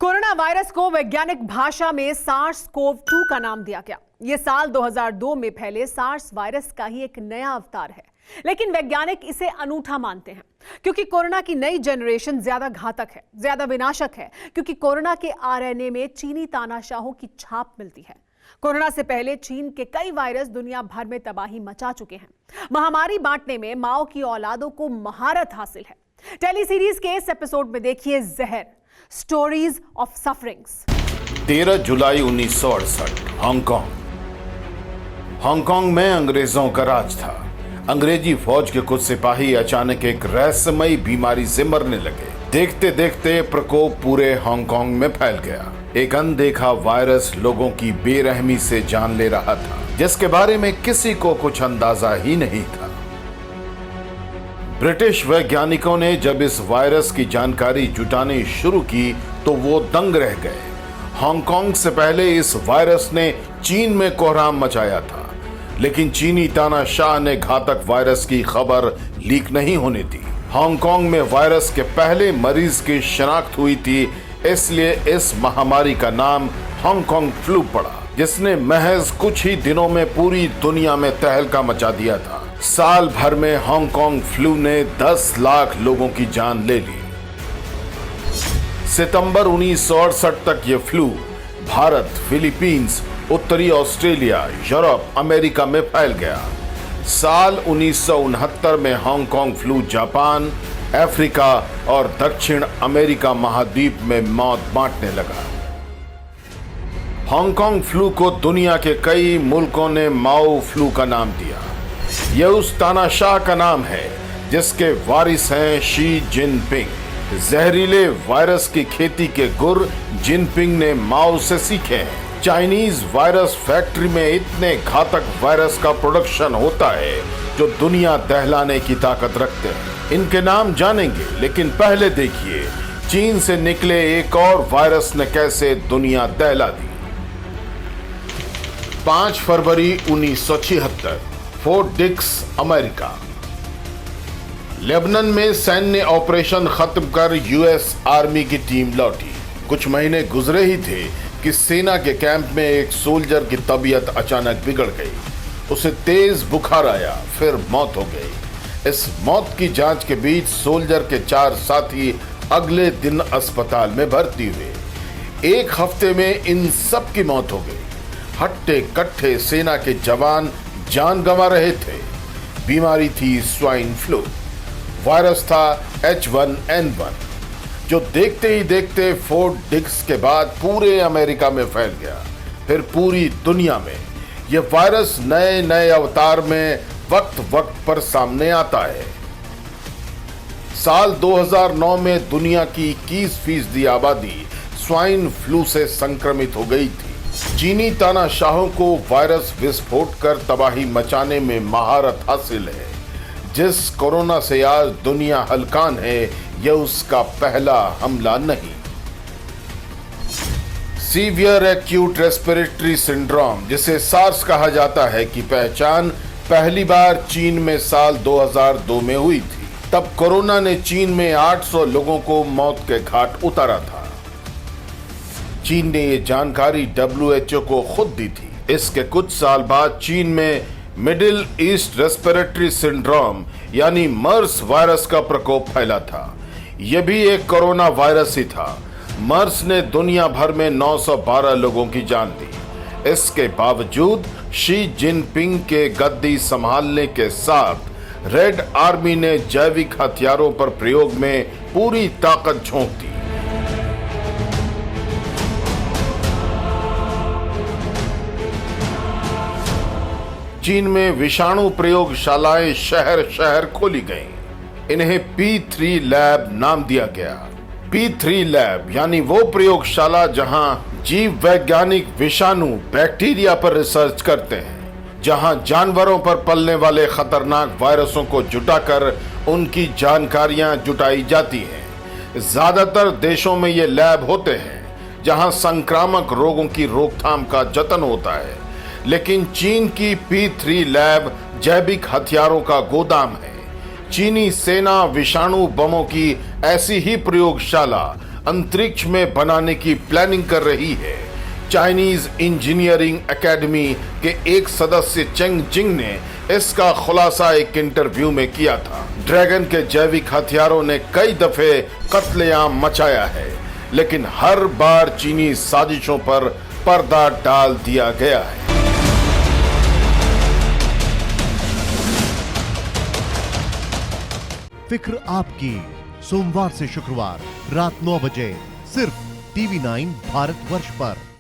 Corona virus को वैज्ञानिक भाषा में सार्स कोव 2 का नाम दिया गया। यह साल 2002 में फैले सार्स वायरस का ही एक नया अवतार है, लेकिन वैज्ञानिक इसे अनूठा मानते हैं क्योंकि कोरोना की नई जनरेशन ज्यादा घातक है, ज्यादा विनाशक है, क्योंकि कोरोना के आरएनए में चीनी तानाशाहों की छाप मिलती है। कोरोना से पहले चीन के कई वायरस दुनिया भर में तबाही मचा चुके हैं। महामारी बांटने में माओ की औलादों को महारत हासिल है। टेली सीरीज के इस एपिसोड में देखिए जहर, stories of sufferings. 13 July 1968 Hong Kong में अंग्रेजों का राज था। अंग्रेजी फौज के कुछ सिपाही अचानक एक रहस्यमयी बीमारी से मरने लगे। देखते देखते प्रकोप पूरे हांगकांग में फैल गया। एक अनदेखा वायरस लोगों की बेरहमी से जान ले रहा था, जिसके बारे में किसी को कुछ अंदाजा ही नहीं था। ब्रिटिश वैज्ञानिकों ने जब इस वायरस की जानकारी जुटानी शुरू की तो वो दंग रह गए। हांगकांग से पहले इस वायरस ने चीन में कोहराम मचाया था, लेकिन चीनी तानाशाह ने घातक वायरस की खबर लीक नहीं होने दी। हांगकांग में वायरस के पहले मरीज की शनाख्त हुई थी, इसलिए इस महामारी का नाम हांगकांग फ्लू पड़ा, जिसने महज कुछ ही दिनों में पूरी दुनिया में तहलका मचा दिया था। साल भर में हांगकांग फ्लू ने 10 लाख लोगों की जान ले ली। सितंबर 1968 तक ये फ्लू भारत, फिलीपींस, उत्तरी ऑस्ट्रेलिया, यूरोप, अमेरिका में फैल गया। साल 1969 में हांगकांग फ्लू जापान, अफ्रीका और दक्षिण अमेरिका महाद्वीप में मौत बांटने लगा। हांगकांग फ्लू को दुनिया के कई मुल्कों ने माओ फ्लू का नाम दिया। यह उस तानाशाह का नाम है जिसके वारिस हैं शी जिनपिंग। जहरीले वायरस की खेती के गुर जिनपिंग ने माओ से सीखे हैं। चाइनीज वायरस फैक्ट्री में इतने घातक वायरस का प्रोडक्शन होता है जो दुनिया दहलाने की ताकत रखते हैं। इनके नाम जानेंगे, लेकिन पहले देखिए चीन से निकले एक और वायरस ने कैसे दुनिया दहला दी। 5 फरवरी 1976 फोर्ट डिक्स, अमेरिका। लेबनान में सैन्य ऑपरेशन खत्म कर यूएस आर्मी की टीम लौटी। कुछ महीने गुजरे ही थे कि सेना के कैंप में एक सोल्जर की तबीयत अचानक बिगड़ गई। उसे तेज बुखार आया, फिर मौत हो गई। इस मौत की जांच के बीच सोल्जर के 4 साथी अगले दिन अस्पताल में भर्ती हुए। 1 हफ्ते में इन सब की मौत हो गई। हट्टे कट्ठे सेना के जवान जान गंवा रहे थे। बीमारी थी स्वाइन फ्लू। वायरस था H1N1, जो देखते ही देखते फोर्ट डिक्स के बाद पूरे अमेरिका में फैल गया, फिर पूरी दुनिया में। यह वायरस नए नए अवतार में वक्त वक्त पर सामने आता है। साल 2009 में दुनिया की 21% आबादी स्वाइन फ्लू से संक्रमित हो गई थी। चीनी तानाशाहों को वायरस विस्फोट कर तबाही मचाने में महारत हासिल है। जिस कोरोना से आज दुनिया हलकान है, यह उसका पहला हमला नहीं। सीवियर एक्यूट रेस्पिरेटरी सिंड्रोम, जिसे सार्स कहा जाता है, की पहचान पहली बार चीन में साल 2002 में हुई थी। तब कोरोना ने चीन में 800 लोगों को मौत के घाट उतारा था। चीन ने यह जानकारी WHO को खुद दी थी। इसके कुछ साल बाद चीन में मिडिल ईस्ट रेस्पिरेटरी सिंड्रोम यानी मर्स वायरस का प्रकोप फैला था। यह भी एक कोरोना वायरस ही था। मर्स ने दुनिया भर में 912 लोगों की जान दी। इसके बावजूद शी जिनपिंग के गद्दी संभालने के साथ रेड आर्मी ने जैविक हथियारों पर प्रयोग में पूरी ताकत झोंक दी। चीन में विषाणु प्रयोगशालाएं शहर शहर खोली गईं। इन्हें P3 लैब नाम दिया गया। P3 लैब यानी वो प्रयोगशाला जहां जीव वैज्ञानिक विषाणु बैक्टीरिया पर रिसर्च करते हैं, जहां जानवरों पर पलने वाले खतरनाक वायरसों को जुटाकर उनकी जानकारियां जुटाई जाती हैं। ज्यादातर देशों में ये लैब होते हैं जहां संक्रामक रोगों की रोकथाम का जतन होता है, लेकिन चीन की P3 लैब जैविक हथियारों का गोदाम है। चीनी सेना विषाणु बमों की ऐसी ही प्रयोगशाला अंतरिक्ष में बनाने की प्लानिंग कर रही है। चाइनीज इंजीनियरिंग एकेडमी के एक सदस्य चेंग जिंग ने इसका खुलासा एक इंटरव्यू में किया था। ड्रैगन के जैविक हथियारों ने कई दफे कत्लेआम मचाया है, लेकिन हर बार चीनी साजिशों पर पर्दा डाल दिया गया है। फिक्र आपकी, सोमवार से शुक्रवार रात 9 बजे सिर्फ TV9 भारतवर्ष पर।